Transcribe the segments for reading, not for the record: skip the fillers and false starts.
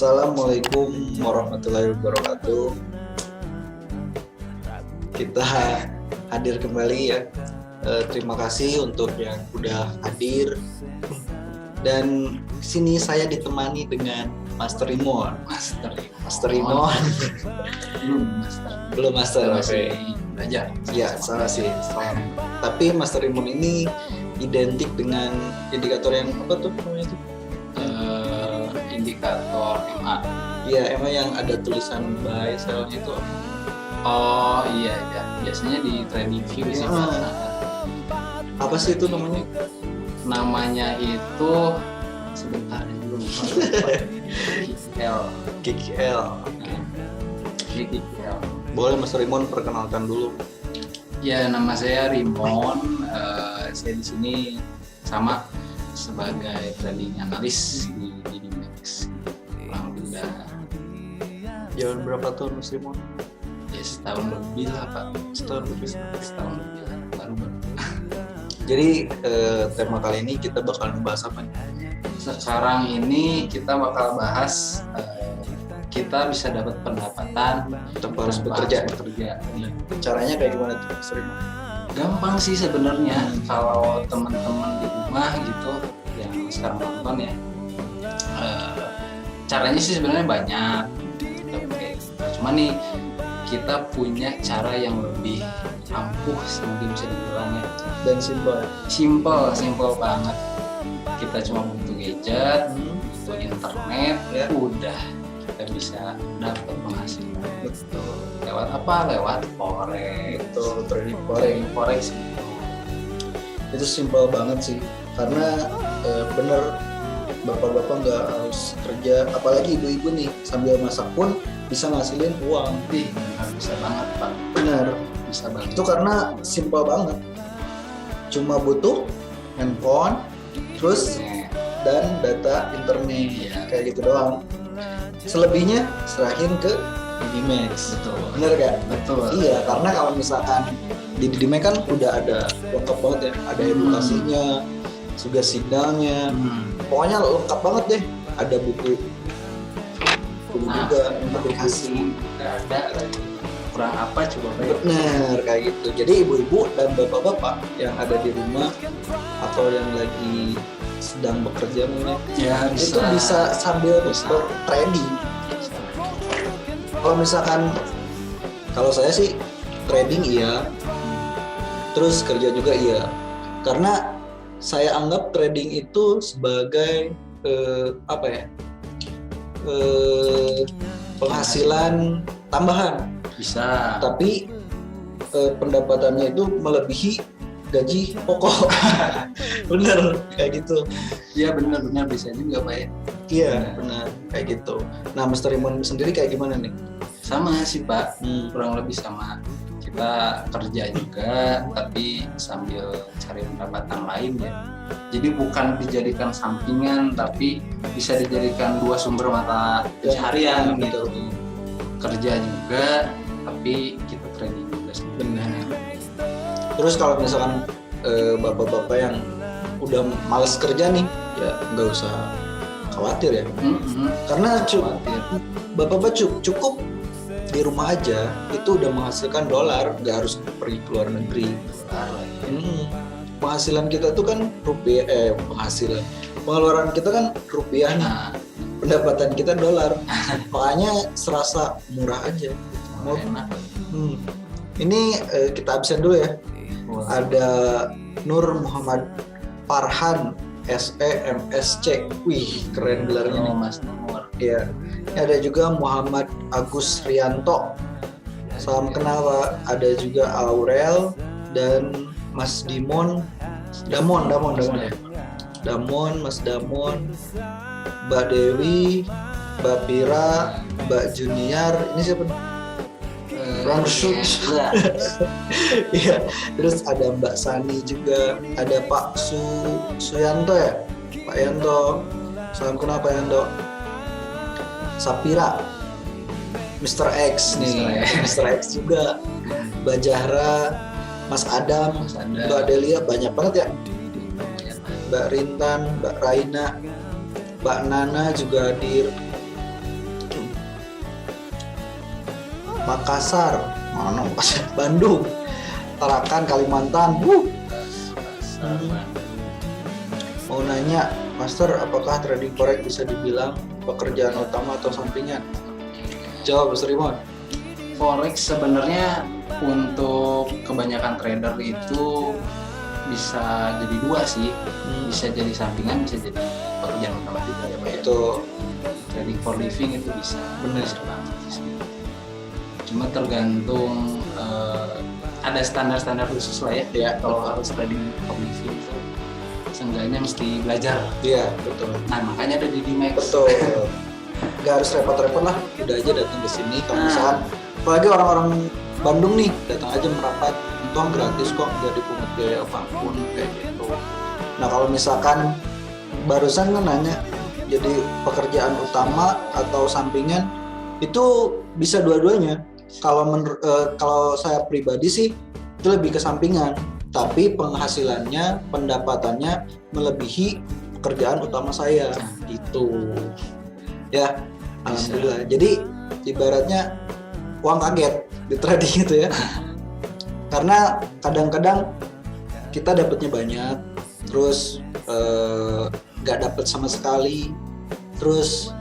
Assalamualaikum warahmatullahi wabarakatuh. Kita hadir kembali ya. Terima kasih untuk yang udah hadir. Dan sini saya ditemani dengan Master Rimon. Master Rimon. Belum Master. Masih belajar. Ya, salah sih. Tapi Master Rimon ini identik dengan indikator yang apa tuh namanya tuh? Indikator MA. Iya, emang yang ada tulisan buy sell itu. Oh iya ya, biasanya di trading view sih. Apa sih itu namanya? Namanya itu sebentar dulu. KKL. KKL. KKL. Boleh Mas Rimon perkenalkan dulu. Ya, nama saya Rimon. Saya di sini sama sebagai trading analis di Dimex. Udah Jalan berapa tahun Mas Rimon? ya setahun lebih lah Pak. Setahun lebih. Setahun lebih lah, baru. Jadi tema kali ini kita bakal membahas apa nih? Sekarang ini kita bakal bahas kita bisa dapat pendapatan Tanpa harus bekerja. Caranya kayak gimana tuh Mas Rimon? Gampang sih sebenarnya kalau teman-teman di rumah gitu yang sekarang nonton ya. Caranya sih sebenarnya banyak. Cuma nih kita punya cara yang lebih ampuh sih mungkin bisa dibilang ya. Dan Simple banget. Kita cuma butuh gadget, butuh internet, ya. Udah kita bisa dapat penghasilan. Betul. Lewat apa? Lewat forex. Betul, trading Forex. itu simpel banget sih. Karena bener bapak-bapak nggak harus kerja, apalagi ibu-ibu nih sambil masak pun bisa ngasilin uang. Bisa banget Pak. Bener. Bisa banget. Itu karena simpel banget. Cuma butuh handphone, terus dan data internet, Iya. kayak gitu doang. Selebihnya serahin ke Dimex. Betul. Bener gak? Betul. Iya, karena kalau misalkan di Dimex kan udah ada lengkap banget ya, ada edukasinya, juga sidangnya, pokoknya lengkap banget deh. Ada buku juga, aplikasi. Nggak ada lagi. Kurang apa coba Pak? Bener, kayak gitu. Jadi ibu-ibu dan bapak-bapak yang ada di rumah atau yang lagi sedang bekerja mungkin Ya, itu bisa sambil trading. Kalau misalkan kalau saya sih trading iya, terus kerja juga iya. Karena saya anggap trading itu sebagai penghasilan tambahan. bisa. Tapi pendapatannya itu melebihi gaji pokok. Bener kayak gitu. Iya benar bisa juga Pak ya. Iya benar kayak gitu. Nah Mr. Rimon sendiri kayak gimana nih? Sama sih Pak, kurang lebih sama. Kita kerja juga tapi sambil cari pendapatan lain ya. Jadi bukan dijadikan sampingan tapi bisa dijadikan dua sumber mata pencaharian gitu. Kerja juga tapi kita trading juga sebenarnya. Terus kalau misalkan bapak-bapak yang udah males kerja nih, ya nggak usah khawatir ya. Karena bapak-bapak cukup di rumah aja itu udah menghasilkan dolar, nggak harus pergi ke luar negeri. Penghasilan kita tuh kan rupiah, pengeluaran kita kan rupiah nih, pendapatan kita dolar, makanya serasa murah aja. Enak. Ini kita absen dulu ya. Ada Nur Muhammad Farhan SEMSC. Wih, keren gelarnya nih. Mas Nur. Iya. Ada juga Muhammad Agus Rianto. Salam kenal Pak. Ada juga Aurel dan Mas Damon, Mas Damon, Mbak Dewi, Mbak Pira, Mbak Junior. Ini siapa? Ramsud. Iya. Terus ada Mbak Sani juga, ada Pak Suyanto ya, Pak Yanto. Salam kenal Pak Yanto. Sapira, Mr. X nih, Mr. X juga, Mbak Jahra, Mas Adam, Mbak Delia, banyak banget ya. Mbak Rintan, Mbak Raina, Mbak Nana juga hadir. Makassar, mana Makassar? Bandung, Tarakan, Kalimantan. Mau nanya, Master, apakah trading forex bisa dibilang pekerjaan utama atau sampingan? Jawab, Mas Rimon. Forex sebenarnya untuk kebanyakan trader itu bisa jadi dua sih, bisa jadi sampingan, bisa jadi pekerjaan utama juga ya Pak. Itu Trading for living itu bisa, benar banget sih. Cuma tergantung ada standar-standar khusus lah ya. Ya. Kalau harus trading for living itu seenggaknya mesti belajar. Iya, betul. Nah makanya ada di Dimex. Betul. Gak harus repot-repot lah, udah aja datang ke sini. Kalau misalkan, apalagi orang-orang Bandung nih, datang aja merapat, itu gratis kok, nggak dipungut biaya apapun kayak gitu. Nah kalau misalkan barusan kan nanya, jadi pekerjaan utama atau sampingan, itu bisa dua-duanya. Kalau saya pribadi sih, itu lebih ke sampingan, tapi penghasilannya, pendapatannya melebihi pekerjaan utama saya, gitu. Ya, alhamdulillah. Jadi ibaratnya uang kaget di trading itu ya. Karena kadang-kadang kita dapatnya banyak, terus nggak dapat sama sekali, terus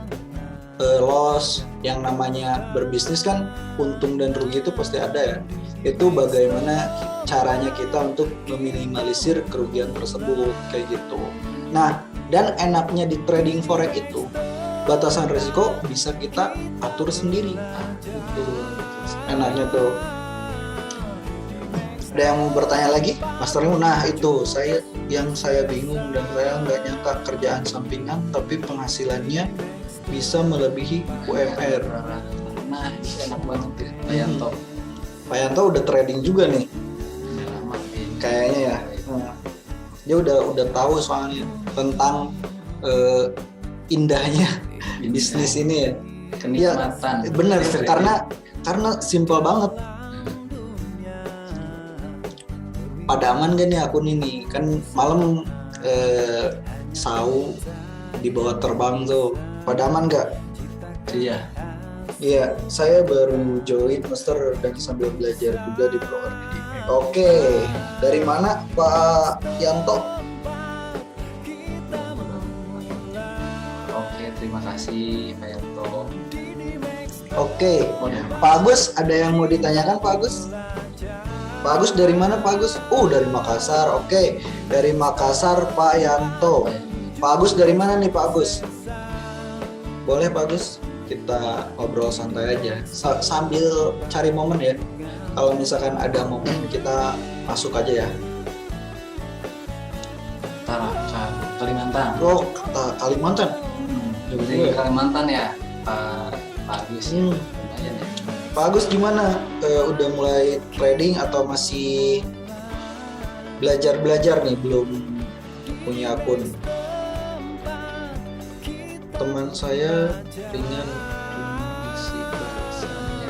loss. Yang namanya berbisnis kan untung dan rugi itu pasti ada ya. Itu bagaimana caranya kita untuk meminimalisir kerugian tersebut kayak gitu. Nah, dan enaknya di trading forex itu batasan risiko bisa kita atur sendiri. Itu enaknya tuh. Ada yang mau bertanya lagi, Master Rimon? Nah itu yang saya bingung dan saya nggak nyangka kerjaan sampingan tapi penghasilannya bisa melebihi UMR. Nah itu enak banget ya Pak Yanto. Pak Yanto udah trading juga nih. Udah lama kayaknya ya. Dia udah tahu soalnya tentang indahnya bisnis ini ya. Kenikmatan. Ya, bener, karena simple banget. Pada aman gak nih akun ini? Kan malam sau dibawa terbang tuh. Pada aman gak? Iya. Iya, saya baru join Master dan sambil belajar juga di broker di Dimex. Oke, dari mana Pak Yanto? Oke, terima kasih Pak Yanto. Oke, Pak Agus, ada yang mau ditanyakan Pak Agus? Pak Agus dari mana Pak Agus? Dari Makassar. Oke, dari Makassar Pak Yanto. Pak Agus dari mana nih Pak Agus? Boleh Pak Agus, kita ngobrol santai aja sambil cari momen ya. Kalau misalkan ada momen kita masuk aja ya. Tarakan, Kalimantan. Oh, Kalimantan. Dari Kalimantan ya, Pak Agus. Lumayan ya. Pak Agus gimana? Udah mulai trading atau masih belajar nih, belum punya akun? Teman saya dengan kondisi bahasanya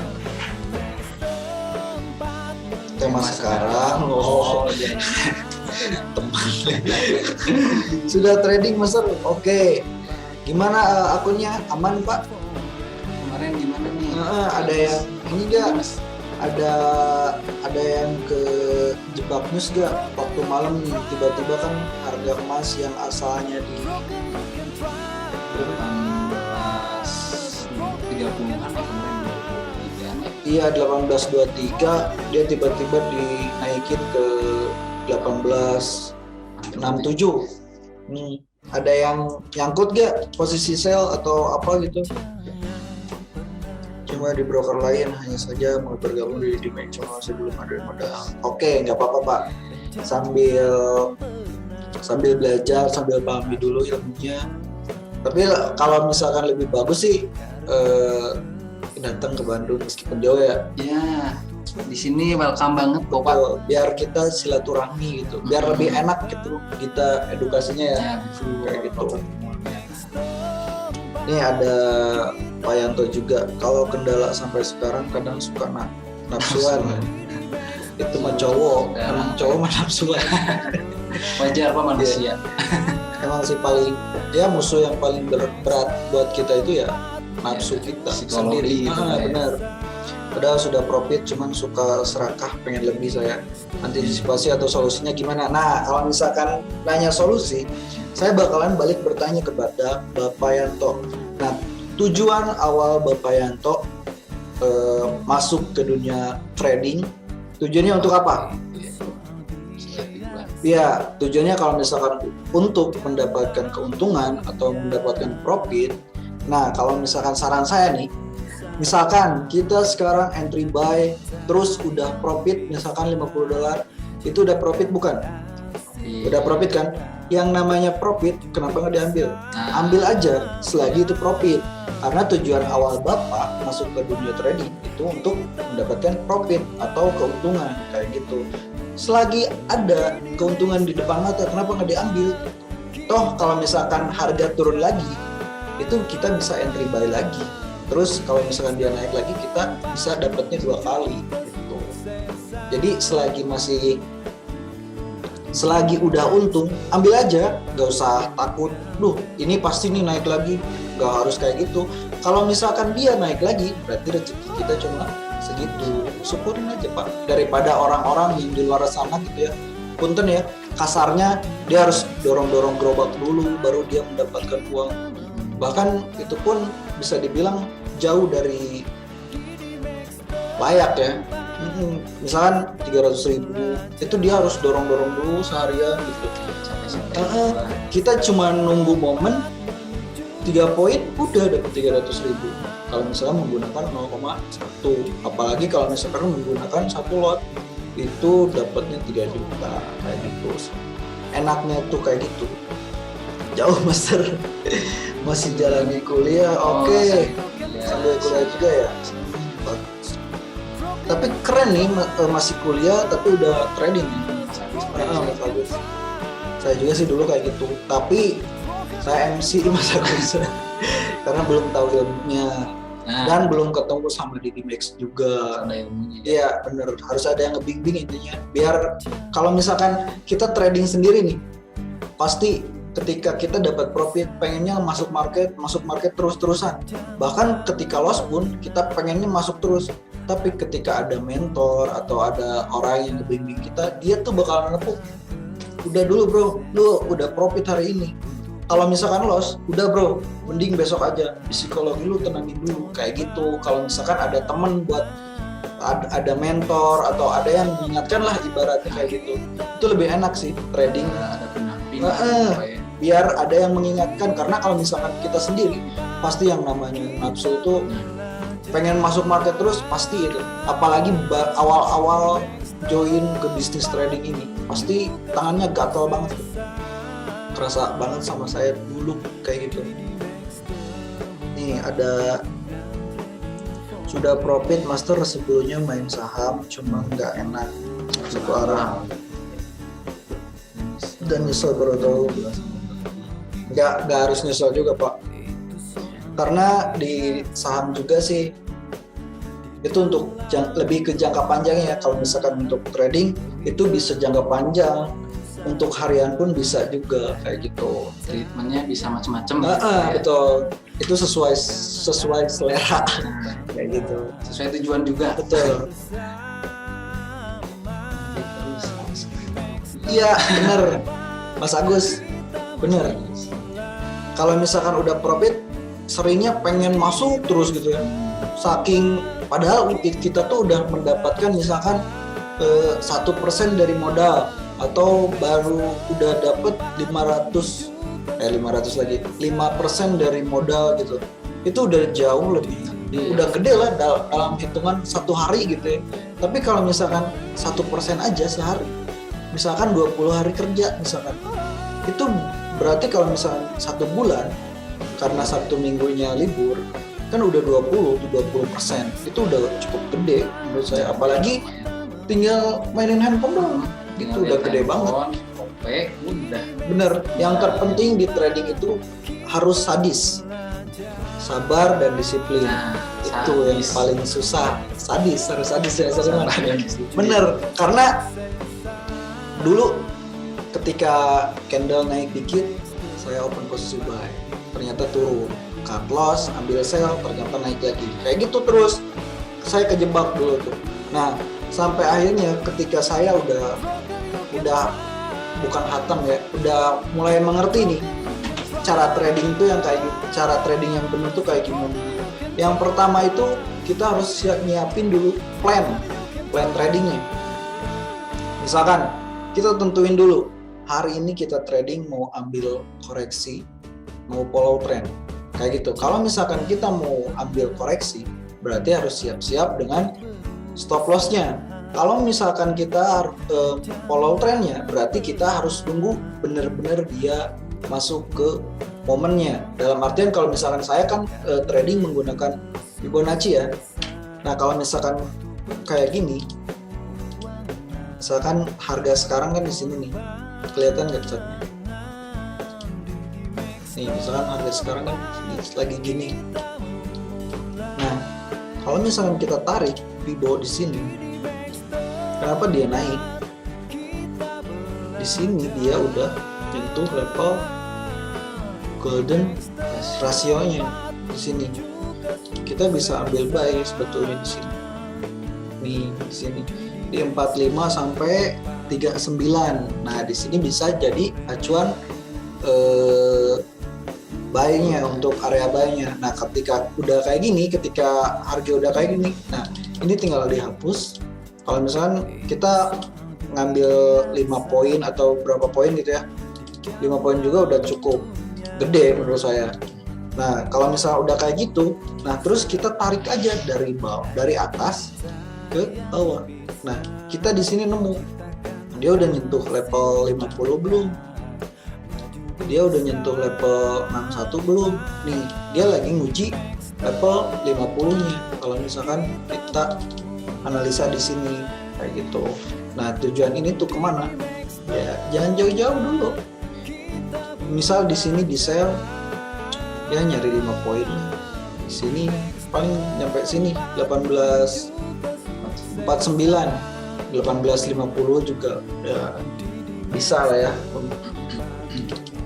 tema sekarang. Iya. Teman sudah trading Master. Oke. Gimana akunnya? Aman Pak? Kemarin gimana nih? Ada yang ini nggak? Ada yang ke jebak news nggak? Waktu malam nih tiba-tiba kan harga emas yang asalnya di 18.30-an ya kemarin 23. Iya 18.23 dia tiba-tiba dinaikin ke 18.67. Ada yang nyangkut gak posisi sell atau apa gitu? Cuma di broker lain hanya saja mau bergabung di dimensional sebelum ada modal. Oke, nggak apa-apa Pak. Sambil belajar, sambil pahami dulu ilmunya. Tapi kalau misalkan lebih bagus sih datang ke Bandung meskipun jauh ya. Ya, di sini welcome banget kok Pak. Biar kita silaturahmi gitu, biar lebih enak gitu kita edukasinya ya. Kayak gitu. Ini ada Pak Yanto juga. Kalau kendala sampai sekarang kadang suka nafsuan. Itu mah cowok, emang cowok mah nafsuan. Wajar Pak manusia. Emang sih paling musuh yang paling berat buat kita itu ya nafsu kita psikologi sendiri. gitu ya. Benar. padahal sudah profit cuman suka serakah, pengen lebih. Saya antisipasi atau solusinya gimana? Nah, kalau misalkan nanya solusi, saya bakalan balik bertanya kepada Bapak Yanto. Nah, tujuan awal Bapak Yanto masuk ke dunia trading, tujuannya untuk apa? Ya, tujuannya kalau misalkan untuk mendapatkan keuntungan atau mendapatkan profit. Nah, kalau misalkan saran saya nih, misalkan kita sekarang entry buy, terus udah profit misalkan $50, itu udah profit bukan? Udah profit kan? Yang namanya profit, kenapa nggak diambil? Ambil aja selagi itu profit. Karena tujuan awal Bapak masuk ke dunia trading itu untuk mendapatkan profit atau keuntungan kayak gitu. Selagi ada keuntungan di depan mata, kenapa nggak diambil? Toh kalau misalkan harga turun lagi, itu kita bisa entry buy lagi. Terus kalau misalkan dia naik lagi, kita bisa dapatnya 2 kali gitu. Jadi selagi udah untung, ambil aja, nggak usah takut. Duh, ini pasti nih naik lagi. Nggak harus kayak gitu. Kalau misalkan dia naik lagi, berarti rezeki kita cuma segitu. Syukurin aja Pak. Daripada orang-orang yang di luar sana gitu ya, punten ya, kasarnya dia harus dorong-dorong gerobak dulu baru dia mendapatkan uang. Bahkan itu pun bisa dibilang jauh dari layak ya. Misalkan 300.000 itu dia harus dorong-dorong dulu seharian gitu. Kita cuma nunggu momen 3 poin udah dapat 300.000 kalau misalnya menggunakan 0,1, apalagi kalau misalkan menggunakan 1 lot itu dapatnya 3 juta kayak gitu. Enaknya tuh kayak gitu. Jauh Master. Masih jalani kuliah. Oke. Sambil kuliah juga ya. Tapi keren nih, masih kuliah tapi udah trading. Bagus. Saya juga sih dulu kayak gitu, tapi saya MC Mas Agus karena belum tahu ilmunya dan belum ketemu sama Didi Max juga. Iya bener, harus ada yang ngebimbing intinya. Biar kalau misalkan kita trading sendiri nih, pasti ketika kita dapat profit pengennya masuk market terus-terusan. Bahkan ketika loss pun kita pengennya masuk terus. Tapi ketika ada mentor atau ada orang yang ngebimbing kita, dia tuh bakalan nepuk. Udah dulu bro, lu udah profit hari ini. Kalau misalkan loss, udah bro, mending besok aja. Psikologi lu tenangin dulu, kayak gitu. Kalau misalkan ada temen buat, ada mentor atau ada yang mengingatkan lah ibaratnya kayak gitu. Itu lebih enak sih trading. Ada pendamping. Biar ada yang mengingatkan, karena kalau misalkan kita sendiri, pasti yang namanya nafsu itu pengen masuk market terus pasti itu. Apalagi awal-awal join ke bisnis trading ini, pasti tangannya gatel banget. Kerasa banget sama saya dulu kayak gitu. Nih ada sudah profit Master, sebelumnya main saham cuma nggak enak satu arah dan nyesel baru tahu. Nggak harus nyesel juga Pak, karena di saham juga sih itu untuk lebih ke jangka panjang ya. Kalau misalkan untuk trading itu bisa jangka panjang, untuk harian pun bisa juga kayak gitu. Treatmentnya bisa macam-macam. Betul, itu sesuai selera kayak gitu. Sesuai tujuan juga. Betul. Iya bener Mas Agus, bener. Kalau misalkan udah profit, seringnya pengen masuk terus gitu ya. Saking padahal kita tuh udah mendapatkan misalkan 1% dari modal, atau baru udah dapet 500 lagi 5% dari modal gitu. Itu udah jauh lebih, udah gede lah dalam hitungan 1 hari gitu ya. Tapi kalau misalkan 1% aja sehari, misalkan 20 hari kerja misalkan, itu berarti kalau misalkan 1 bulan, karena Sabtu Minggunya libur, kan udah 20% itu udah cukup gede menurut saya. Apalagi tinggal mainin handphone doang, itu udah gede banget. Udah. Bener, yang terpenting di trading itu harus sadis, sabar dan disiplin. Itu yang paling susah. Harus sadis ya teman. Bener, karena dulu ketika candle naik dikit, saya open posisi buy, ternyata turun, cut loss, ambil sell, ternyata naik lagi, kayak gitu terus. saya kejebak dulu tuh. Nah, sampai akhirnya ketika saya udah bukan hatam ya, udah mulai mengerti nih cara trading itu yang kayak cara trading yang benar tuh kayak gimana. Yang pertama itu kita harus nyiapin dulu plan tradingnya. Misalkan kita tentuin dulu hari ini kita trading mau ambil koreksi, mau follow trend kayak gitu. Kalau misalkan kita mau ambil koreksi, berarti harus siap-siap dengan stop loss-nya. Kalau misalkan kita follow trendnya, berarti kita harus tunggu benar-benar dia masuk ke momennya. Dalam artian kalau misalkan saya kan trading menggunakan Fibonacci ya. Nah kalau misalkan kayak gini, misalkan harga sekarang kan di sini nih, kelihatan nggak catnya? Nih misalkan harga sekarang kan lagi gini. Nah kalau misalkan kita tarik di bawah di sini, kenapa dia naik? Di sini dia udah menyentuh level golden rasionya di sini. Kita bisa ambil buy sebetulnya di sini. Nih di sini di 45 sampai 39. Nah, di sini bisa jadi acuan buy-nya untuk area buy-nya. Nah, ketika udah kayak gini, ketika harga udah kayak gini, nah ini tinggal dihapus. Kalau misalkan kita ngambil 5 poin atau berapa poin gitu ya, 5 poin juga udah cukup gede menurut saya. Nah kalau misalnya udah kayak gitu, nah terus kita tarik aja dari bawah, dari atas ke bawah. Nah kita di sini nemu dia udah nyentuh level 50 belum, dia udah nyentuh level 61 belum. Nih dia lagi nguji level 50 nya kalau misalkan kita analisa di sini kayak gitu. Nah tujuan ini tuh kemana ya, jangan jauh-jauh dulu. Misal di sini di sell ya nyari 5 poin, di sini paling nyampe sini 18.49, 18.50 juga ya bisa lah ya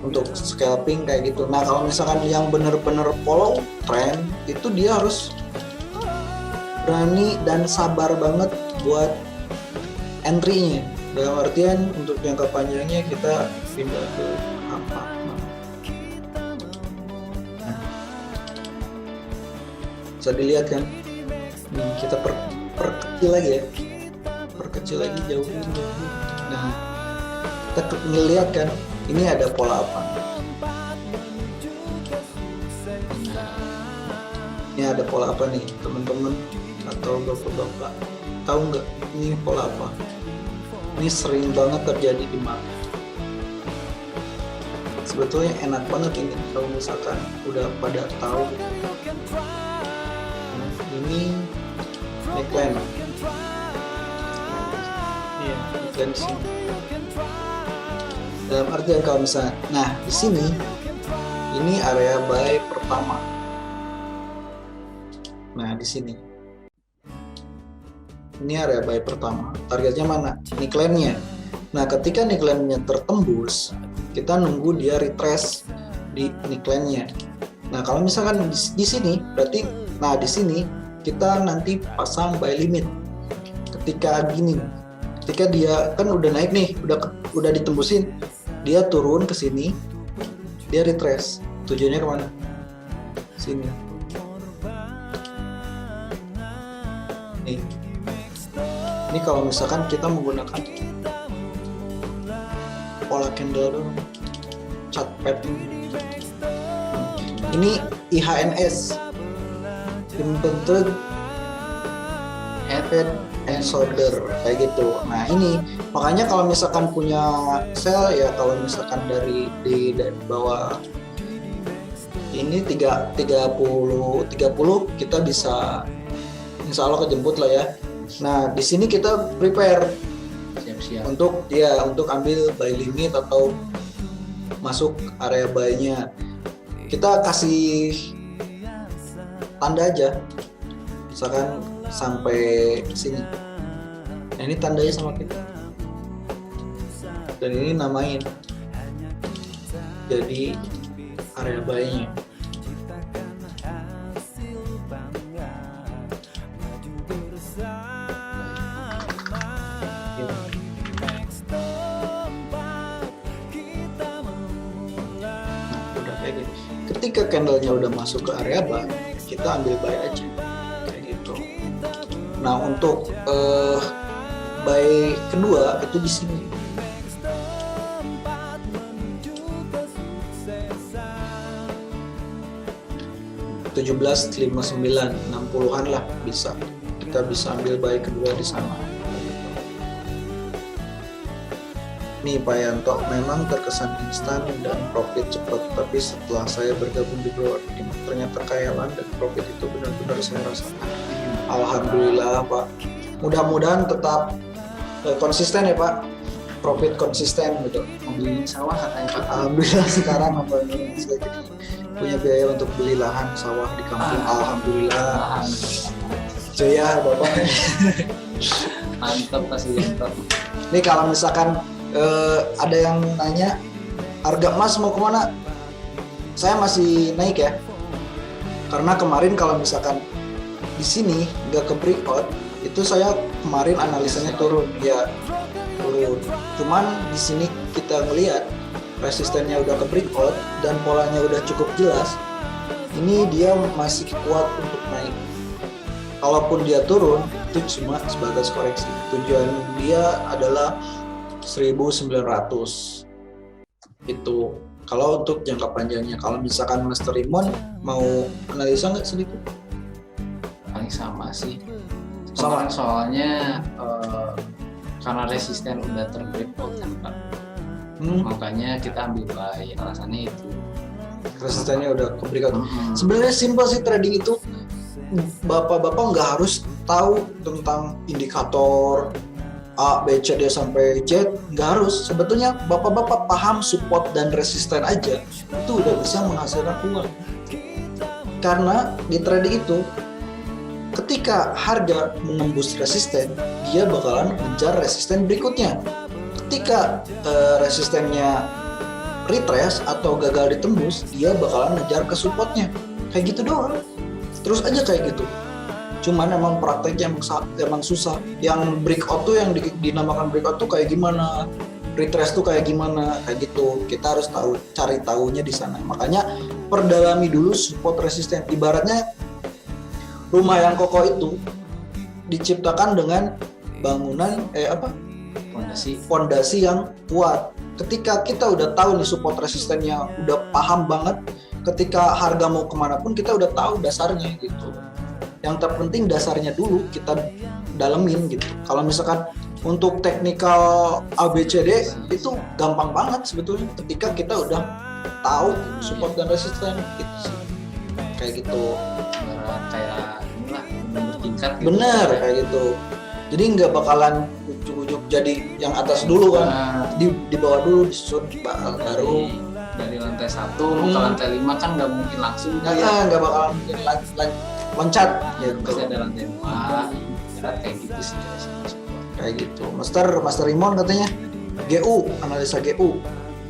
untuk scalping kayak gitu. Nah kalau misalkan yang bener-bener follow trend itu dia harus berani dan sabar banget buat entry-nya. Dalam artian untuk jangka panjangnya kita pindah ke apa? Nah, bisa dilihat kan? Nih kita perkecil lagi ya, perkecil lagi jauh. Nah, kita ngelihat kan, ini ada pola apa? Ini ada pola apa nih, teman-teman atau bapak-bapak? Tahu nggak ini pola apa? Ini sering banget terjadi di market. Sebetulnya enak banget ini kalau misalkan udah pada tahu. Nah, ini neckline. Iya, neckline di sini. Dalam artian kalau misalnya, nah di sini ini area buy pertama. Nah di sini. Ini area buy pertama, targetnya mana? Neckline-nya. Nah, ketika neckline-nya tertembus, kita nunggu dia retrace di neckline-nya. Nah, kalau misalkan di sini, berarti, nah di sini kita nanti pasang buy limit. Ketika gini, ketika dia kan udah naik nih, udah ditembusin, dia turun ke sini, dia retrace. Tujuannya kemana? Sini. Nih. Ini kalau misalkan kita menggunakan pola candle dulu, chart pattern. Ini IHNS, Inverted Head and Shoulder kayak gitu. Nah ini makanya kalau misalkan punya sell ya, kalau misalkan dari bawah ini 30 kita bisa insya Allah kejemput lah ya. Nah, di sini kita prepare siap-siap untuk ambil buy limit atau masuk area buy-nya. Kita kasih tanda aja. Misalkan sampai sini. Nah, ini tandanya sama kita. Dan ini namain. Jadi area buy-nya. ketika candlenya udah masuk ke area buy, kita ambil buy aja kayak gitu. Nah untuk buy kedua itu di sini. 17.59, 60-an lah bisa. Kita bisa ambil buy kedua di sana. Nih Pak Yanto, memang terkesan instan dan profit cepat, tapi setelah saya bergabung di Broadcom ternyata khayalan dan profit itu benar-benar saya rasakan. Alhamdulillah Pak. Mudah-mudahan tetap konsisten ya Pak. Profit konsisten gitu. Membeli sawah katanya Pak. Alhamdulillah sekarang apa ini saya jadi punya biaya untuk beli lahan sawah di kampung. Alhamdulillah. Jaya Bapak. Mantap pasti mantap. Ini kalau misalkan ada yang nanya harga emas mau kemana, saya masih naik ya, karena kemarin kalau misalkan di sini nggak ke breakout itu saya kemarin analisanya turun ya, turun. Cuman di sini kita ngelihat resistennya udah ke breakout dan polanya udah cukup jelas, ini dia masih kuat untuk naik. Kalaupun dia turun itu cuma sebatas koreksi, tujuan dia adalah 1.900 itu kalau untuk jangka panjangnya. Kalau misalkan Master Rimon mau analisa nggak sedikit? Paling sama sih. Sama. Soalnya karena resisten udah terbreakout kan Pak. Makanya kita ambil buy, alasannya itu. Resistennya udah ke breakout. Sebenarnya simpel sih trading itu. Bapak-bapak nggak harus tahu tentang indikator A, B, C, D sampai Z, nggak harus. Sebetulnya bapak-bapak paham support dan resisten aja, itu udah bisa menghasilkan uang. Karena di trading itu, ketika harga menembus resisten, dia bakalan mengejar resisten berikutnya. Ketika resistennya retrace atau gagal ditembus, dia bakalan ngejar ke supportnya. Kayak gitu doang. Terus aja kayak gitu. Cuman emang prakteknya emang susah. Yang breakout tuh yang dinamakan breakout tuh kayak gimana, retrace tuh kayak gimana, kayak gitu. Kita harus tahu, cari tahunya di sana. Makanya perdalami dulu support resisten. Ibaratnya rumah yang kokoh itu diciptakan dengan bangunan fondasi yang kuat. Ketika kita udah tahu nih support resistennya, udah paham banget, ketika harga mau kemana pun kita udah tahu dasarnya gitu. Yang terpenting dasarnya dulu kita dalemin gitu. Kalau misalkan untuk teknikal ABCD itu gampang banget sebetulnya ketika kita udah tahu support dan resisten gitu sih. Kayak gitu. Kayak inilah bertingkat gitu. Bener kayak gitu. Jadi nggak bakalan ujuk-ujuk jadi yang atas dulu kan. Di bawah dulu disusun baru dari lantai 1 ke lantai 5 kan nggak mungkin langsung nggak bakalan mungkin loncat gitu. Pasti ada lantai 2 kayak gitu sih. Kayak gitu. Master Rimon katanya GU, analisa GU.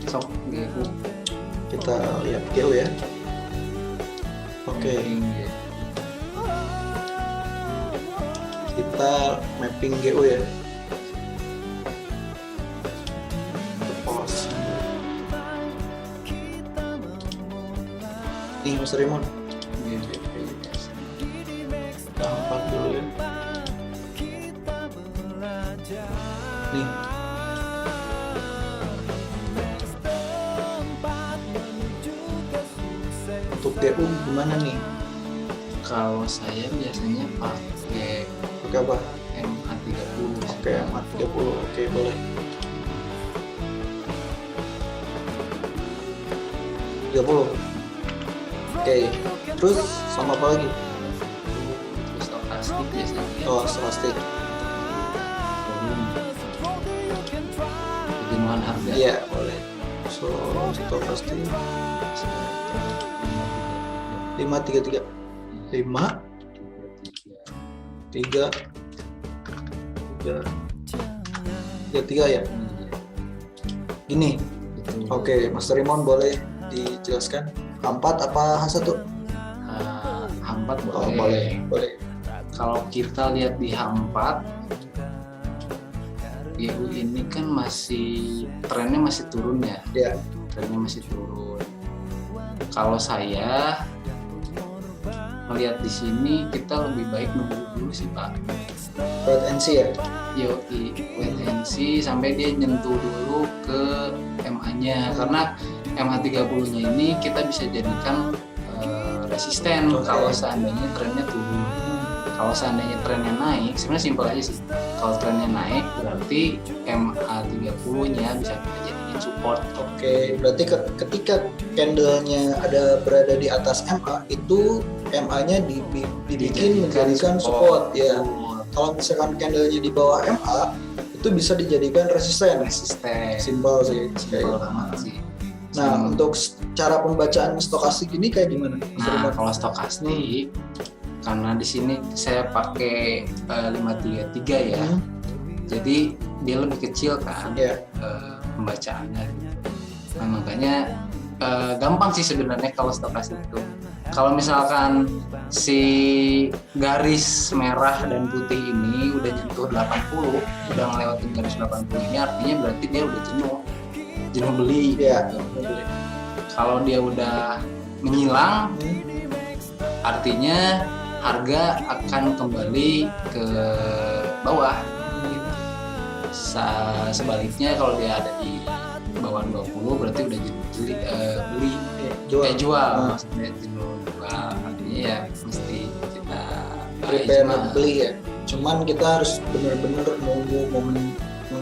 Sok GU. Kita lihat GU ya. Oke. Kita mapping GU ya. Pause. Nih Master Rimon. Gampang dulu ya. Nih. Untuk GU gimana nih? Kalau saya biasanya pakai apa? MA30. Oke, MA30. Oke, boleh. 30. Oke. Terus sama apa lagi? Terus stokastik biasanya. Oh, stokastik. Pertemuan harga. Iya, boleh. So, stokastik 533. 5 3 ya. Gini. Oke, Master Rimon boleh dijelaskan H4 apa H1? H4 boleh. Oh, boleh. Kalau kita lihat di H4 GU ini kan masih trennya masih turun ya. Iya. Trennya masih turun. Kalau saya melihat di sini kita lebih baik nunggu dulu sih Pak. wait and see ya. Yoi, wait and see sampai dia nyentuh dulu ke MA-nya, karena MA30-nya ini kita bisa jadikan resisten kalau seandainya trennya turun. Kalau seandainya trennya naik, sebenarnya simpel aja sih. Kalau trennya naik berarti MA30-nya bisa kita jadikan support. Oke, berarti ketika candlenya berada di atas MA, itu MA-nya dibikin menjadikan support ya. Kalau misalkan candlenya di bawah MA, itu bisa dijadikan resisten. Simpel sih. Simpel banget sih. Nah, untuk cara pembacaan stokastik ini kayak gimana? Nah, kalau stokastik, karena di sini saya pakai 533 ya, jadi dia lebih kecil kan pembacaannya. Nah, makanya gampang sih sebenarnya kalau stokastik itu. Kalau misalkan si garis merah dan putih ini udah nyentuh 80, udah ngelewatin garis 80 ini, artinya berarti dia udah jenuh beli. Kalau dia udah menyilang, artinya harga akan kembali ke bawah. Sebaliknya kalau dia ada di bawah 20 berarti udah beli, jual. Maksudnya jual. Artinya ya mesti kita prepare beli ya. Cuman kita harus benar-benar nunggu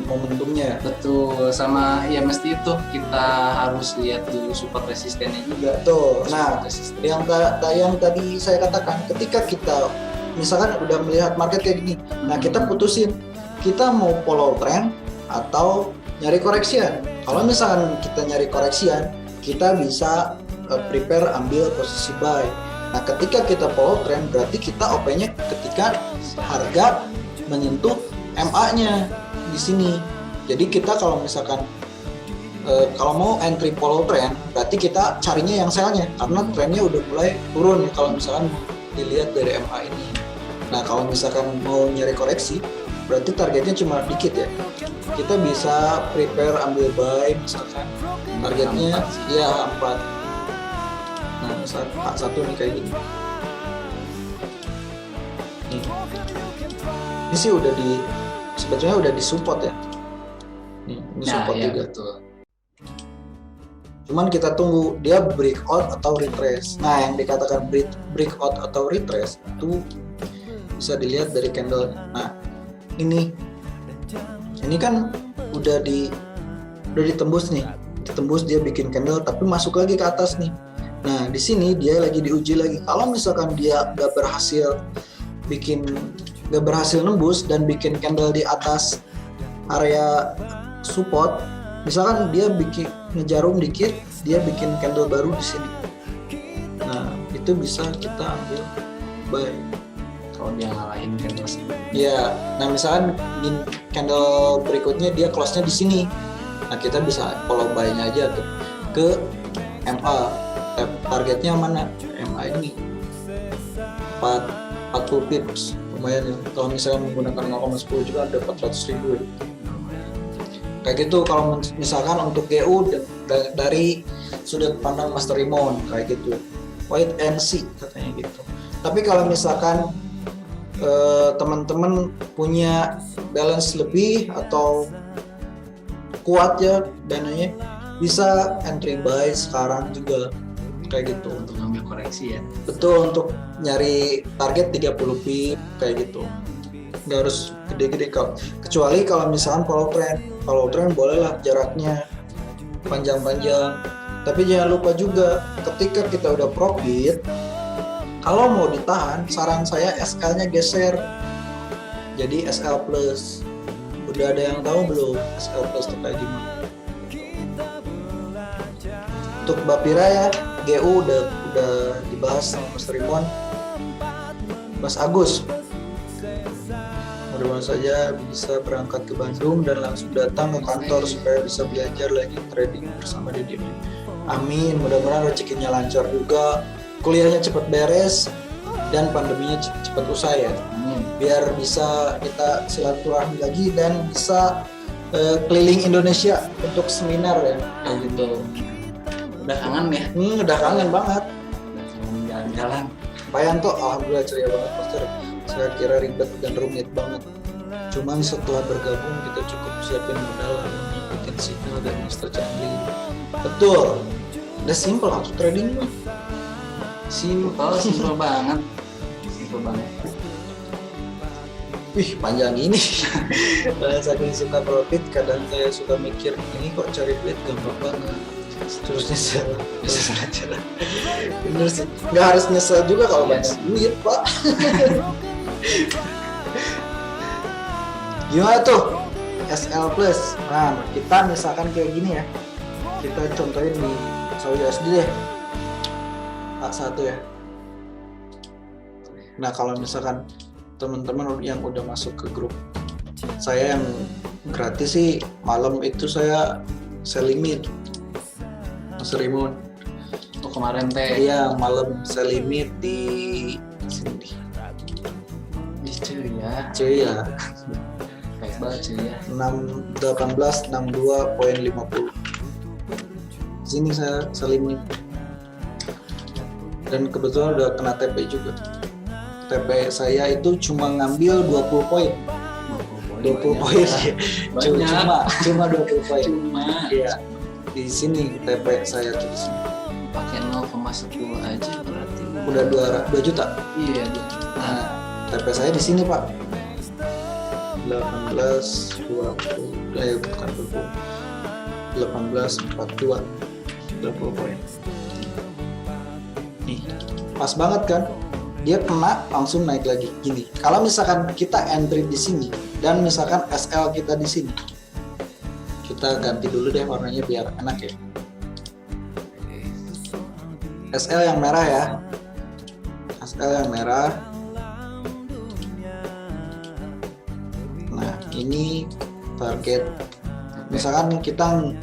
momentumnya. Betul, sama ya mesti itu kita harus lihat dulu support resistennya juga. Betul. Nah, yang tadi saya katakan, ketika kita misalkan udah melihat market kayak gini, nah kita putusin kita mau follow trend atau nyari koreksian. Kalau misalkan kita nyari koreksian, kita bisa prepare ambil posisi buy. Nah, ketika kita follow trend berarti kita OP-nya ketika harga menyentuh MA-nya di sini. Jadi kita kalau misalkan kalau mau entry follow trend berarti kita carinya yang sell-nya karena trennya udah mulai turun kalau misalkan dilihat dari MA ini. Nah, kalau misalkan mau nyari koreksi berarti targetnya cuma dikit ya. Kita bisa prepare ambil buy misalkan targetnya ya 4. Nah, misalkan H1 nih kayak gini. Ini sih sebetulnya udah disupport ya. Ini support juga. Betul. Cuman kita tunggu dia breakout atau retrace. Nah, yang dikatakan breakout atau retrace itu bisa dilihat dari candle. Nah, ini kan udah ditembus nih. Ditembus dia bikin candle tapi masuk lagi ke atas nih. Nah, di sini dia lagi diuji lagi. Kalau misalkan dia nggak berhasil nembus dan bikin candle di atas area support, misalkan dia bikin ngejarum dikit, dia bikin candle baru di sini. Nah, itu bisa kita ambil buy. Kalau dia ngalahin candle sini. Ya, nah misalkan di candle berikutnya dia close-nya di sini. Nah, kita bisa follow buy-nya aja ke MA. Targetnya mana? MA ini 40 pips, lumayan ya. Kalau misalnya menggunakan 0,10 juga ada 400.000 ya. Kayak gitu kalau misalkan untuk GU dari sudut pandang Master Rimon kayak gitu. Wait and see katanya gitu. Tapi kalau misalkan teman-teman punya balance lebih atau kuat ya dananya, bisa entry buy sekarang juga kayak gitu untuk ngambil koreksi ya. Betul, untuk nyari target 30 pip kayak gitu. Nggak harus gede-gede kecuali kalau misalkan follow trend bolehlah jaraknya panjang-panjang. Tapi jangan lupa juga ketika kita udah profit, kalau mau ditahan saran saya SL-nya geser jadi SL plus. Udah ada yang tahu belum SL plus itu kayak gimana? Untuk Bapira ya, GU udah dibahas sama Mas Rimon, Mas Agus. Mudah-mudahan saja bisa berangkat ke Bandung dan langsung datang ke kantor supaya bisa belajar lagi trading bersama Deddy. Amin, mudah-mudahan rezekinya lancar juga, kuliahnya cepat beres dan pandeminya cepat usai ya. Biar bisa kita silaturahmi lagi dan bisa keliling Indonesia untuk seminar ya. Gitu. Udah kangen ya? Udah kangen banget. Udah kangen jalan-jalan. Payan tuh alhamdulillah ceria banget Master. Saya kira ribet dan rumit banget. Cuman setelah bergabung kita cukup siapin modal ngikutin signal dan Master Chandli. Betul. Udah simple langsung trading mah. Simple banget. Simple banget. Wih panjang ini. Saking suka profit kadang saya suka mikir ini kok cari duit gampang banget. Terus nyesel. Bener sih. Nggak harus nyesel juga kalau banyak duit pak. Gimana tuh SL Plus? Nah kita misalkan kayak gini ya. Kita contohin di Saudi USD deh. A1 ya. Nah kalau misalkan teman-teman yang udah masuk ke grup saya yang gratis sih, malam itu saya limit Mas Rimun. Oh kemarin teh. Iya malam saya limit di sini. Cuy ya. Baik banget cuy ya. 1862.50. Sini saya limit. Dan kebetulan udah kena TP juga. TP saya itu cuma ngambil 20 poin. 20 poin. Cuma 20 poin. Iya. Di sini TP saya tuh di sini. Pakai 0,10 aja berarti. Udah 2 juta. Iya, 2 juta. Nah, TP saya di sini, Pak. 18.20. Bukan 20. 18.42. 20 poin. Nih, pas banget kan? Dia kena langsung naik lagi gini. Kalau misalkan kita entry di sini dan misalkan SL kita di sini, kita ganti dulu deh warnanya biar enak ya. SL yang merah ya. SL yang merah. Nah ini target. Misalkan kita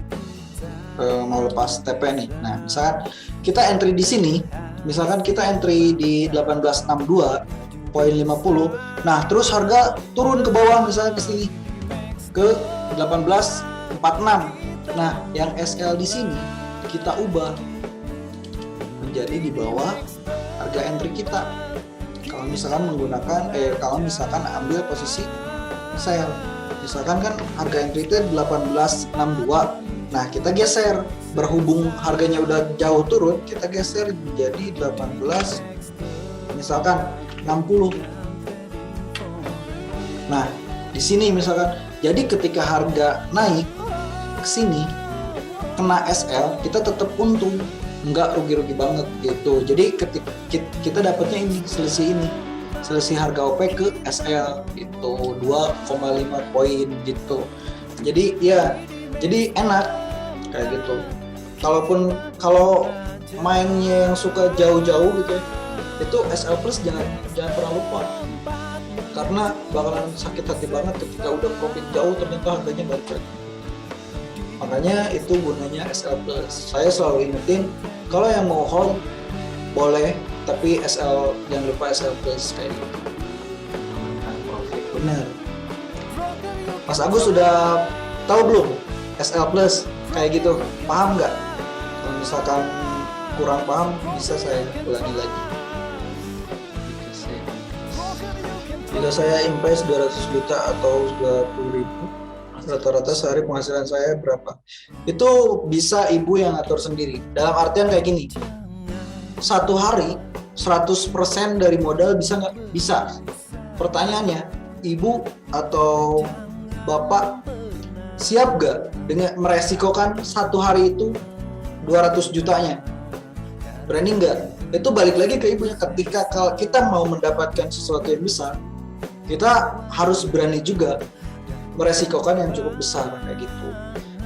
mau lepas TP nih. Nah misalkan kita entry di sini. Misalkan kita entry di 1862.50, nah terus harga turun ke bawah misalnya ke sini ke 1846. Nah, yang SL di sini kita ubah menjadi di bawah harga entry kita. Kalau misalkan kalau misalkan ambil posisi sell, misalkan kan harga entry itu 1862. Nah, kita geser. Berhubung harganya udah jauh turun, kita geser menjadi 18 misalkan 60. Nah, di sini misalkan jadi ketika harga naik ke sini kena SL, kita tetap untung, nggak rugi-rugi banget gitu. Jadi ketika kita dapatnya ini selisih harga OP ke SL itu 2,5 poin gitu. Jadi enak kayak gitu. Kalau mainnya yang suka jauh-jauh gitu ya, itu SL Plus jangan pernah lupa, karena bakalan sakit hati banget ketika udah profit jauh ternyata harganya balik lagi. Makanya itu gunanya SL Plus. Saya selalu ingetin kalau yang mau hold boleh, tapi jangan lupa SL Plus kayak gitu. Bener. Mas Agus sudah tahu belum SL Plus kayak gitu? Paham nggak? Kalau misalkan kurang paham bisa saya ulangi lagi. Jika saya invest 200 juta atau 20.000, rata-rata sehari penghasilan saya berapa? Itu bisa ibu yang atur sendiri. Dalam artian kayak gini, satu hari 100% dari modal bisa nggak? Bisa. Pertanyaannya, ibu atau bapak siap gak dengan meresikokan satu hari itu 200 jutanya? Berani nggak? Itu balik lagi ke ibunya. Ketika kalau kita mau mendapatkan sesuatu yang besar, kita harus berani juga meresikokan yang cukup besar kayak gitu.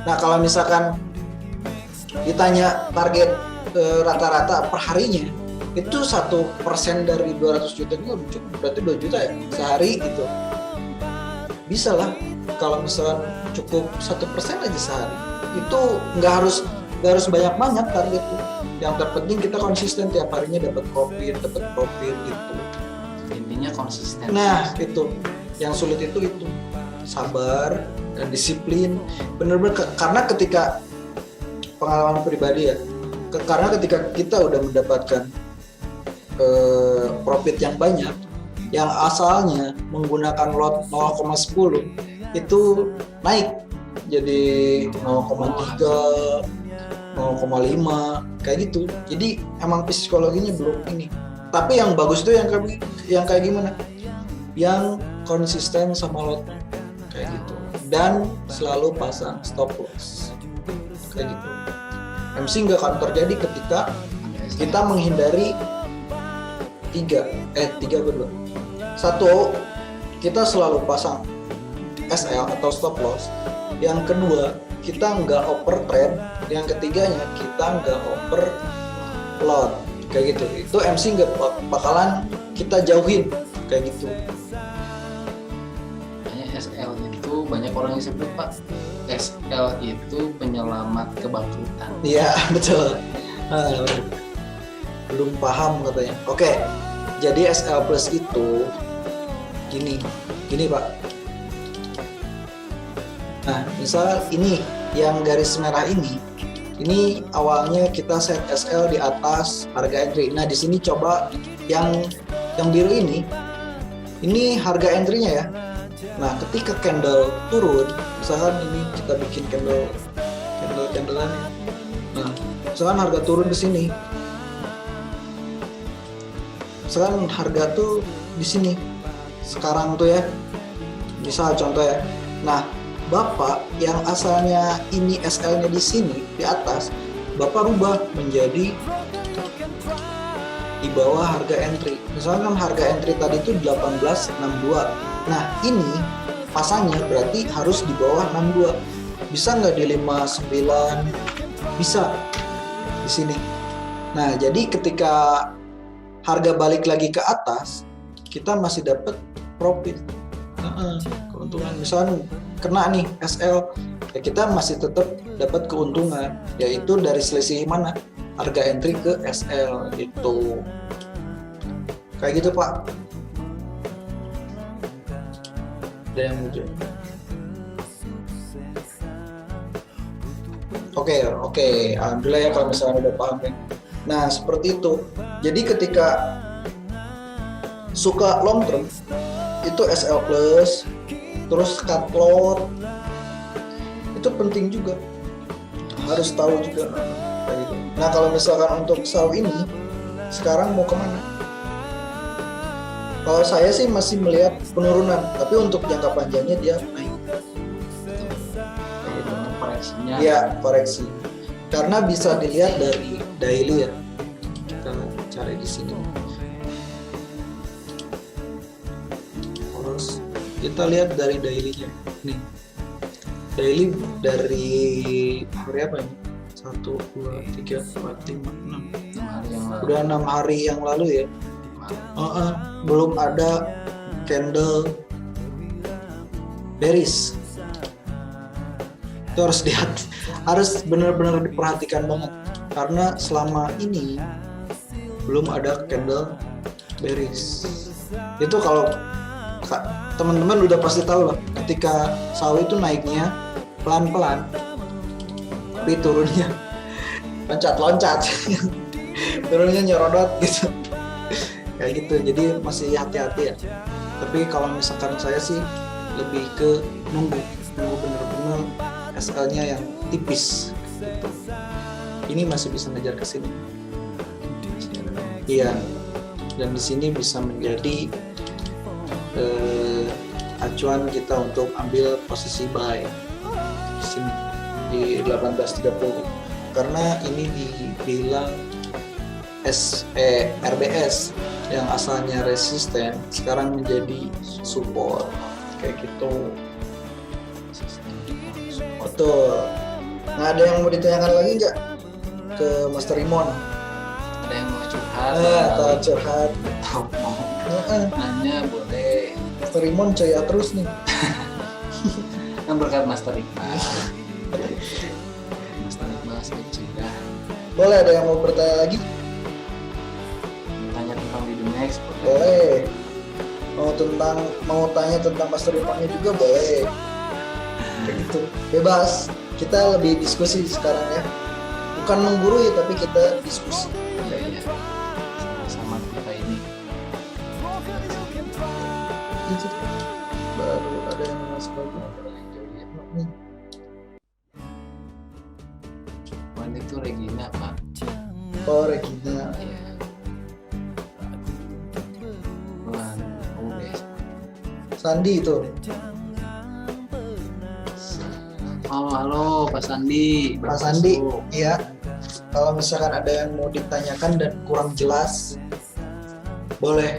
Nah kalau misalkan ditanya target rata-rata per harinya, itu 1% dari 200 juta itu cukup, berarti 2 juta ya sehari gitu. Bisa lah kalau misalkan cukup 1% aja sehari, itu nggak harus banyak target tuh. Yang terpenting kita konsisten tiap harinya dapat profit gitu. Intinya konsisten. Nah itu yang sulit itu sabar dan disiplin. Bener-bener karena ketika pengalaman pribadi ya, karena ketika kita udah mendapatkan profit yang banyak, yang asalnya menggunakan lot 0,10 itu naik jadi 0,3, 0,5 kayak gitu. Jadi emang psikologinya belum ini. Tapi yang bagus tuh yang kayak gimana? Yang konsisten sama lot kayak gitu. Dan selalu pasang stop loss kayak gitu. MC nggak akan terjadi ketika kita menghindari tiga berdua. Satu, kita selalu pasang SL atau stop loss. Yang kedua, kita nggak over trade. Yang ketiganya, kita nggak over lot kayak gitu. Itu MC nggak bakalan kita jauhin kayak gitu. Hanya SL itu banyak orang yang sebut Pak, SL itu penyelamat kebangkrutan. Iya betul. Belum paham katanya. Oke, jadi SL plus itu gini Pak. Nah, misal ini yang garis merah ini awalnya kita set SL di atas harga entry. Nah, di sini coba yang biru ini harga entry-nya ya. Nah, ketika candle turun, misalkan ini kita bikin candle-an ya. Nah, misalkan harga turun ke sini. Misalkan harga tuh di sini. Sekarang tuh ya. Misal contoh ya. Nah, Bapak yang asalnya ini SL-nya di sini di atas, Bapak rubah menjadi di bawah harga entry. Misalkan harga entry tadi itu 1862. Nah, ini pasangnya berarti harus di bawah 62. Bisa nggak di 59? Bisa di sini. Nah, jadi ketika harga balik lagi ke atas, kita masih dapat profit. Keuntungan. Misalnya kena nih SL, ya kita masih tetap dapat keuntungan, yaitu dari selisih mana? Harga entry ke SL gitu. Kayak gitu Pak. Ada yang muncul. Oke. Alhamdulillah ya kalau misalnya udah paham ya. Nah, seperti itu. Jadi ketika suka long term itu SL plus, terus cut lot itu penting juga, harus tahu juga kayak gitu. Nah, kalau misalkan untuk saw ini sekarang mau kemana? Kalau saya sih masih melihat penurunan, tapi untuk jangka panjangnya dia naik. Koreksinya. Iya, koreksi. Karena bisa dilihat dari daily ya. Kita cari di sini. Terus kita lihat dari daily-nya. Nih. Daily dari hari apa ini? 1, 2, 3, 4, 5, 6. Udah 6 hari yang lalu ya. Belum ada candle bearish. Itu harus lihat, harus benar-benar diperhatikan banget, karena selama ini belum ada candle bearish. Itu kalau teman-teman udah pasti tahu lah, ketika saw itu naiknya pelan-pelan, tapi turunnya loncat-loncat, turunnya nyerodot gitu, kayak gitu. Jadi masih hati-hati ya. Tapi kalau misalkan saya sih lebih ke nunggu bener-bener SL-nya yang tipis gitu. Ini masih bisa ngejar ke sini. Iya. Dan di sini bisa menjadi acuan kita untuk ambil posisi buy di sini di 1830, karena ini dibilang RBS yang asalnya resisten sekarang menjadi support kayak gitu. Betul. Nah, ada yang mau ditanyakan lagi nggak ke Master Rimon? Ada yang mau curhat? Atau curhat? Nanya boleh. Master Rimon ceria terus nih. Yang berkat Master Iqbal. Master Iqbal sedikit ceria. Boleh, ada yang mau bertanya lagi? Tanya tentang Video Next boleh. Mau tanya tentang Master Rimonnya juga boleh. Kayak gitu, bebas. Kita lebih diskusi sekarang ya. bukan menggurui tapi kita diskusi. Iya. Sama kita ini. Gitu. Baru ada yang masuk lagi. Wan itu Regina Pak. Oh, Regina. Iya. Wan Udes. Sandi itu. Halo Pak Sandi. Pak Sandi, iya. Kalau misalkan ada yang mau ditanyakan dan kurang jelas, boleh.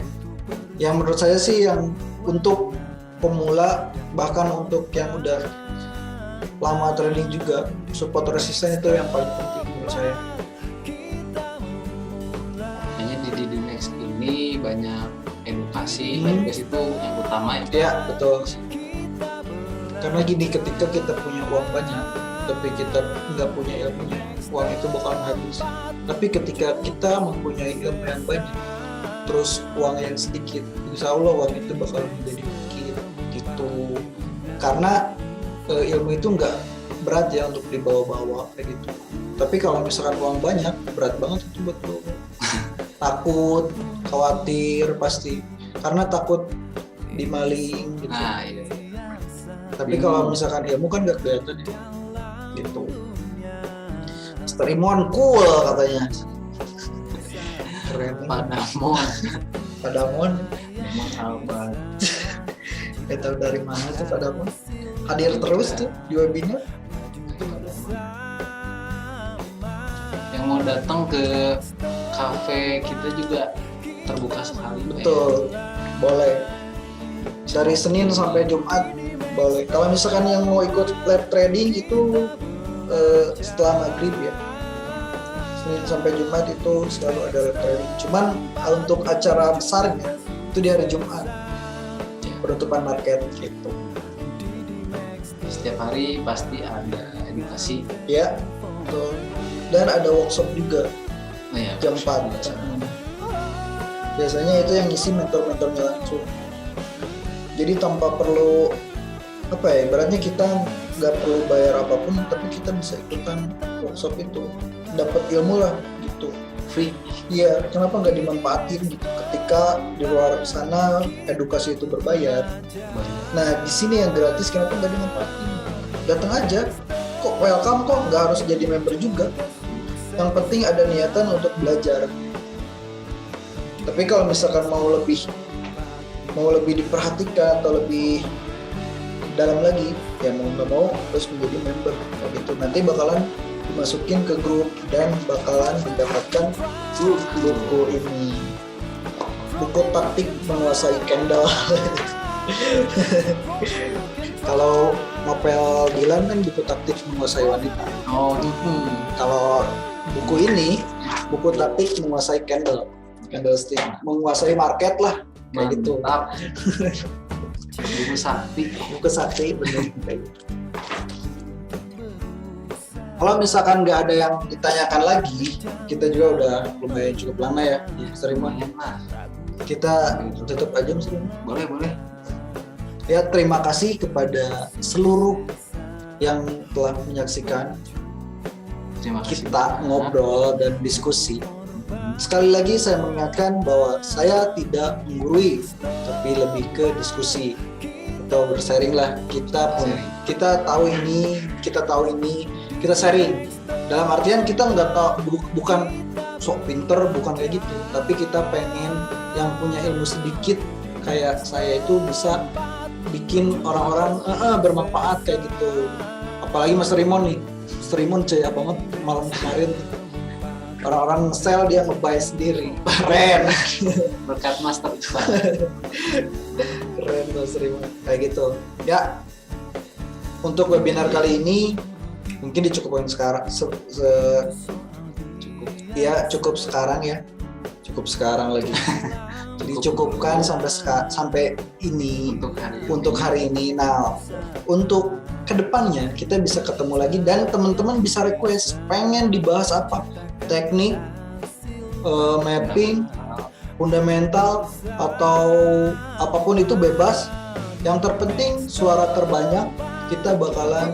Yang menurut saya sih yang untuk pemula, bahkan untuk yang udah lama trading juga, support resisten itu yang paling penting menurut saya. Hanya di Next ini banyak edukasi. Edukasi itu yang utama ya. Iya, betul. Karena gini, ketika kita punya uang banyak, tapi kita nggak punya ilmunya, uang itu bakalan habis. Tapi ketika kita mempunyai ilmu yang banyak, terus uang yang sedikit, insya Allah uang itu bakalan menjadi sedikit gitu. Karena ilmu itu nggak berat ya untuk dibawa-bawa kayak gitu. Tapi kalau misalkan uang banyak, berat banget itu buat bawa. Takut, khawatir pasti, karena takut dimaling gitu. Nah, iya. Tapi kalau misalkan ilmu kan nggak kelihatan ya, gitu. Master Imon cool katanya. Keren. Padamon. Memang Albert. Gak tahu dari mana tuh Padamon. Hadir terus tuh di webinar. Yang mau datang ke kafe kita juga terbuka sekali. Betul, boleh. Dari Senin sampai Jumat boleh. Kalau misalkan yang mau ikut live trading itu setelah maghrib ya. Senin sampai Jumat itu selalu ada live trading. Cuman untuk acara besarnya itu di hari Jumat. Penutupan market gitu. Setiap hari pasti ada edukasi. Ya, betul. Dan ada workshop juga Ya, jam 4. Biasanya itu yang ngisi mentor-mentornya langsung. Jadi tanpa perlu ibaratnya kita nggak perlu bayar apapun, tapi kita bisa ikutan workshop itu, dapat ilmu lah gitu, free. Iya, kenapa nggak dimanfaatin gitu? Ketika di luar sana edukasi itu berbayar, nah di sini yang gratis kenapa nggak dimanfaatin? Datang aja, kok welcome kok, nggak harus jadi member juga. Yang penting ada niatan untuk belajar. Tapi kalau misalkan mau lebih diperhatikan atau lebih dalam lagi, ya mau nggak mau harus menjadi member kayak gitu. Nanti bakalan dimasukin ke grup dan bakalan mendapatkan buku ini, buku taktik menguasai candle. Kalau novel Dylan kan buku taktik menguasai wanita. Oh gitu. Kalau buku ini buku taktik menguasai candlestick, menguasai market lah kayak gitu. Mantap. Buku sakti bener. Kalau misalkan nggak ada yang ditanyakan lagi, kita juga udah lumayan cukup lama ya, lumayan lah. Kita tutup aja Mas. Boleh. Ya, terima kasih kepada seluruh yang telah menyaksikan kita ngobrol dan diskusi. Sekali lagi saya mengingatkan bahwa saya tidak menggurui, tapi lebih ke diskusi atau bersharing lah. Kita tahu ini, kita sharing. Dalam artian kita nggak tahu, bukan sok pinter, bukan kayak gitu. Tapi kita pengen yang punya ilmu sedikit kayak saya itu bisa bikin orang-orang bermanfaat kayak gitu. Apalagi Mas Rimon nih. Mas Rimon ceria banget malam kemarin. Orang-orang sell dia nge-buy sendiri. Keren. Berkat Master Iqbal. Keren Mas Rimon. Kayak gitu. Ya. Untuk webinar kali ini mungkin dicukupkan sekarang. Cukup sekarang ya. Cukup sekarang lagi. Dicukupkan sampai ini untuk hari ini. Nah, untuk kedepannya kita bisa ketemu lagi dan teman-teman bisa request pengen dibahas apa, teknik, mapping, fundamental atau apapun itu bebas. Yang terpenting suara terbanyak kita bakalan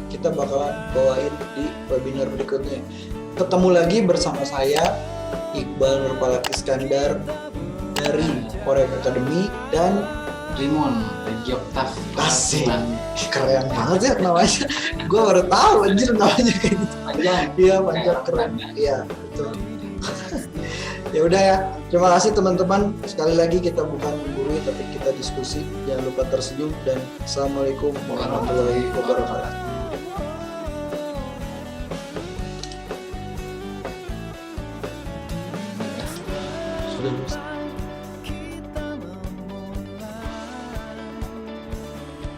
kita bakalan bawain di webinar berikutnya. Ketemu lagi bersama saya Iqbal Nurpalak Iskandar dari Korek Academy dan Rimon Regi Oktav. Kasih keren banget ya namanya. Gue baru tahu anjir namanya kayak gitu. Panjang. Iya panjang keren. Iya betul. Ya udah ya. Terima kasih teman-teman. Sekali lagi kita bukan menggurui tapi kita diskusi. Jangan lupa tersenyum dan assalamualaikum warahmatullahi wabarakatuh. Sudah.